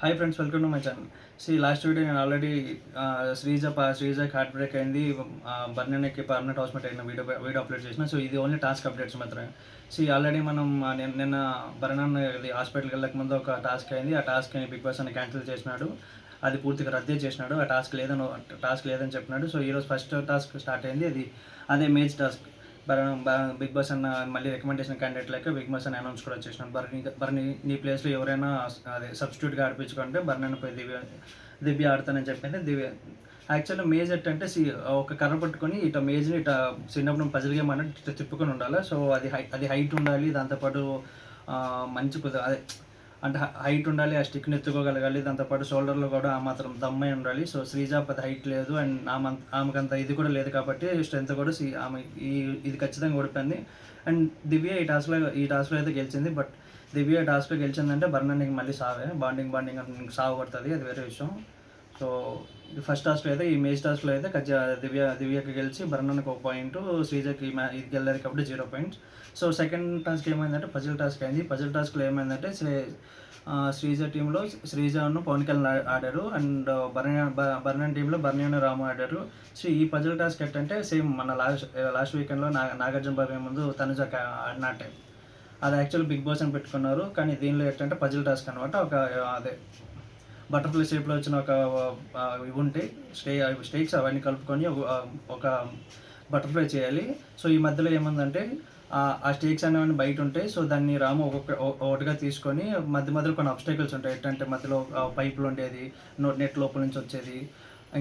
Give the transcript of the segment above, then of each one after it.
Hi friends, welcome to my channel. Last video నేను already శ్రీజకి heart break అయింది, బర్నెన్కి permanent hospital అయిన video upload చేసిన. So ఇది only task updates మాత్రమే. Already మనం నిన్న బర్నన్ హాస్పిటల్కి వెళ్ళక ముందు ఒక టాస్క్ అయింది. ఆ టాస్క్ బిగ్ బాస్ అని క్యాన్సిల్ చేసినాడు. అది పూర్తిగా రద్దే చేసినాడు. ఆ టాస్క్ లేదని చెప్పినాడు. సో ఈరోజు ఫస్ట్ టాస్క్ స్టార్ట్ అయింది. అదే మేజ్ టాస్క్. బిగ్ బాస్ అన్న మళ్ళీ రికమెండేషన్ క్యాండిడేట్ లెక్క బిగ్ బాస్ అని అనౌన్స్ కూడా చేసినాను. బర్ని నీ ప్లేస్లో ఎవరైనా అదే సబ్స్టిట్యూట్గా ఆడిపించుకుంటే బర్నీని పోయి దివ్య ఆడతానని చెప్పింది. యాక్చువల్గా మేజ్ ఏంటంటే ఒక కర్ర పట్టుకొని మేజ్ని చిన్నప్పుడు పజిల్ గేమ్ అనేది తిప్పుకొని ఉండాలి. సో అది హైట్ ఉండాలి. దాంతోపాటు మంచి అదే అంటే హైట్ ఉండాలి. ఆ స్టిక్ని ఎత్తుకోగలగాలి. దాంతోపాటు షోల్డర్లో కూడా ఆ మాత్రం దమ్మే ఉండాలి. సో శ్రీజ పెద్ద హైట్ లేదు, అండ్ ఆమెకంత ఇది కూడా లేదు కాబట్టి స్ట్రెంత్ కూడా ఆమె ఇది ఖచ్చితంగా ఓడిపోయింది. అండ్ దివ్య ఈ టాస్క్లో అయితే గెలిచింది. బట్ దివ్య టాస్క్లో గెలిచిందంటే బర్నన్కి మళ్ళీ బాండింగ్ అని సాగు పడుతుంది. అది వేరే విషయం. సో ఫస్ట్ టాస్క్లో అయితే ఈ మేజ్ టాస్క్లో అయితే దివ్యకి గెలిచి బర్నన్కి 1 పాయింట్, శ్రీజకి ఇది గెలలేదు కాబట్టి 0 పాయింట్స్. సో సెకండ్ టాస్క్ ఏమైందంటే పజిల్ టాస్క్ అయింది. పజిల్ టాస్క్లో ఏమైందంటే శ్రీజ టీంలో శ్రీజను పవన్ కళ్యాణ్ ఆడారు, అండ్ బర్నన్ టీంలో బర్నియాను రాము ఆడారు. సో ఈ పజిల్ టాస్క్ ఏంటంటే సేమ్ మన లాస్ట్ వీకెండ్లో నాగార్జున బాబు ముందు తనుజ ఆడినట్టే. అది యాక్చువల్ బిగ్ బాస్ అని పెట్టుకున్నారు, కానీ దీనిలో ఏంటంటే పజిల్ టాస్క్ అనమాట. అదే బటర్ఫ్లై షేప్లో వచ్చిన ఇవి ఉంటాయి స్టేక్స్, అవన్నీ కలుపుకొని ఒక బటర్ఫ్లై చేయాలి. సో ఈ మధ్యలో ఏముందంటే ఆ స్టేక్స్ అనేవన్నీ బయట ఉంటాయి. సో దాన్ని రాము ఒకటిగా తీసుకొని మధ్యలో కొన్ని అబ్స్టైకల్స్ ఉంటాయి. ఏంటంటే మధ్యలో పైపులు ఉండేది, నెట్ లోపల నుంచి వచ్చేది,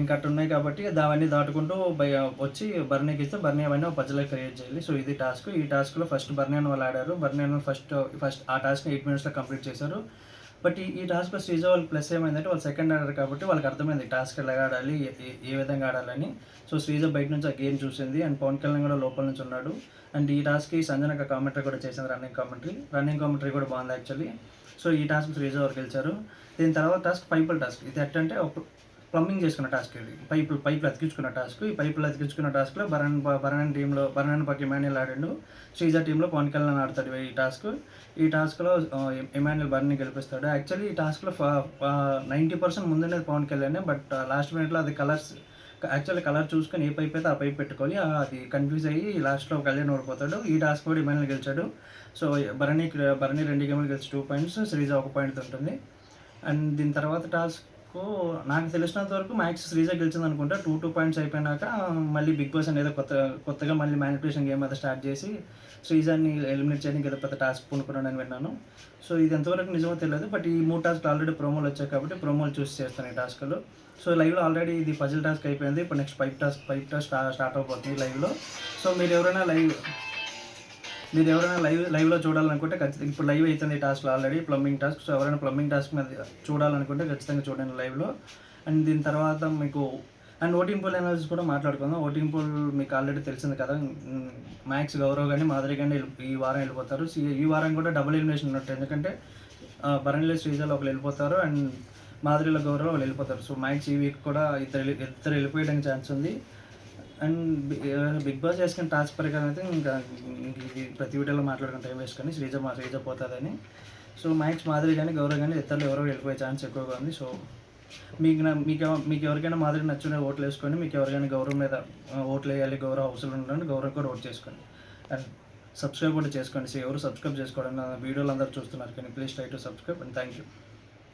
ఇంకా అట్టు ఉన్నాయి కాబట్టి అవన్నీ దాటుకుంటూ వచ్చి బర్నీకి ఇస్తే బర్నీ అవన్నీ ఒక పజిల్ క్రియేట్ చేయాలి. సో ఇది టాస్క్. ఈ టాస్క్లో ఫస్ట్ బర్నీ వాళ్ళు ఆడారు. బర్నీ ఫస్ట్ ఆ టాస్క్ని 8 మినిట్స్లో కంప్లీట్ చేశారు. బట్ ఈ టాస్క్లో శ్రీజ వాళ్ళు ప్లస్ ఏమైందంటే వాళ్ళు సెకండ్ ఆడారు కాబట్టి వాళ్ళకి అర్థమైంది టాస్క్ ఎలా ఆడాలి, ఏ విధంగా ఆడాలని. సో శ్రీజ బయట నుంచి ఆ గేమ్ చూసింది, అండ్ పవన్ కళ్యాణ్ కూడా లోపల నుంచి ఉన్నాడు. అండ్ ఈ టాస్క్కి సంజన కామెంటరీ కూడా చేసింది, రన్నింగ్ కామెంటరీ కూడా బాగుంది యాక్చువల్లీ. సో ఈ టాస్క్ శ్రీజ వారు గెలిచారు. దీని తర్వాత టాస్క్ పైపుల్ టాస్క్. ఇది ఎట్టంటే ప్లంబింగ్ చేసుకున్న టాస్క్. ఇది పైపులు అతికించుకున్న టాస్క్. ఈ పైపులు అతికించుకున్న టాస్క్లో బర్నన్ పక్క ఇమాన్యుల్ ఆడాడు. శ్రీజ టీంలో పవన్ కళ్యాణ్ ఆడతాడు ఈ టాస్క్లో ఇమాన్యుల్ బర్నీ గెలిపిస్తాడు. యాక్చువల్లీ ఈ టాస్క్లో 90% ముందుండేది పవన్ కళ్యాణ్. బట్ లాస్ట్ మినిట్లో అది కలర్ చూసుకొని ఏ పైప్ అయితే ఆ పైప్ పెట్టుకొని అది కన్ఫ్యూజ్ అయ్యి లాస్ట్లో కళ్యాణ్ ఓడిపోతాడు. ఈ టాస్క్ కూడా ఇమాన్యుల్ గెలిచాడు. సో బర్నీ 2 గేమ్లు గెలిచి 2 పాయింట్స్, శ్రీజ 1 పాయింట్ ఉంటుంది. అండ్ దీని తర్వాత టాస్క్ నాకు తెలిసినంత వరకు మ్యాక్స్ శ్రీజ గెలిచింది అనుకుంటా. 2 పాయింట్స్ అయిపోయినాక మళ్ళీ బిగ్ బాస్ అనేది కొత్తగా మళ్ళీ మ్యానిపులేషన్ గేమ్ అయితే స్టార్ట్ చేసి శ్రీజాని ఎలిమినేట్ చేయడానికి ఏదో పెద్ద టాస్క్ పూనుకున్నాడని విన్నాను. సో ఇది ఎంతవరకు నిజమో తెలియదు. బట్ ఈ 3 టాస్క్లు ఆల్రెడీ ప్రోమోలు వచ్చాయి కాబట్టి ప్రోమోలు చూసి చేస్తాను ఈ టాస్క్లు. సో లైవ్లో ఆల్రెడీ ఇది పజిల్ టాస్క్ అయిపోయింది. ఇప్పుడు నెక్స్ట్ పైప్ టాస్క్ స్టార్ట్ అయిపోతుంది లైవ్లో. సో మీరు ఎవరైనా లైవ్లో చూడాలనుకుంటే ఖచ్చితంగా ఇప్పుడు లైవ్ అవుతుంది ఈ టాస్క్లో ఆల్రెడీ ప్లంబింగ్ టాస్క్. సో ఎవరైనా ప్లంబింగ్ టాస్క్ మీద చూడాలనుకుంటే ఖచ్చితంగా చూడండి లైవ్లో. అండ్ దీని తర్వాత మీకు ఓటింగ్ పోల్ అనాలిసిస్ కూడా మాట్లాడుకుందాం. ఓటింగ్ పోల్ మీకు ఆల్రెడీ తెలిసింది కదా. మ్యాక్స్ గౌరవ్ కానీ మాధురి కానీ ఈ వారం వెళ్ళిపోతారు. ఈ వారం కూడా డబుల్ ఎలిమినేషన్ ఉన్నట్టు, ఎందుకంటే బర్నీలో శ్రీజలో ఒకరు వెళ్ళిపోతారు, అండ్ మాధురిలో గౌరవ్ వాళ్ళు వెళ్ళిపోతారు. సో మ్యాక్స్ ఈ వీక్ కూడా ఇద్దరు వెళ్ళిపోయడానికి ఛాన్స్ ఉంది. అండ్ బిగ్ బాస్ చేసుకున్న టాస్క్ ప్రకారం అయితే ఇంకా ప్రతి వీడియోలో మాట్లాడుకుని టైం వేసుకొని శ్రీజ పోతుందని. సో మ్యాక్స్ మాధురి కానీ గౌరవ్ కానీ ఇద్దరు ఎవరో వెళ్ళిపోయే ఛాన్స్ ఎక్కువగా ఉంది. సో మీకు ఎవరికైనా మాధురి నచ్చిన ఓట్లు వేసుకొని, మీకు ఎవరికైనా గౌరవ్ మీద ఓట్లు వేయాలి, గౌరవ్ హౌస్లో ఉండండి, గౌరవ్ కూడా ఓట్ చేసుకోండి. అండ్ సబ్స్క్రైబ్ కూడా చేసుకోండి. ఎవరు సబ్స్క్రైబ్ చేసుకోవడం వీడియోలు అందరూ చూస్తున్నారు కానీ please try to subscribe. And thank you.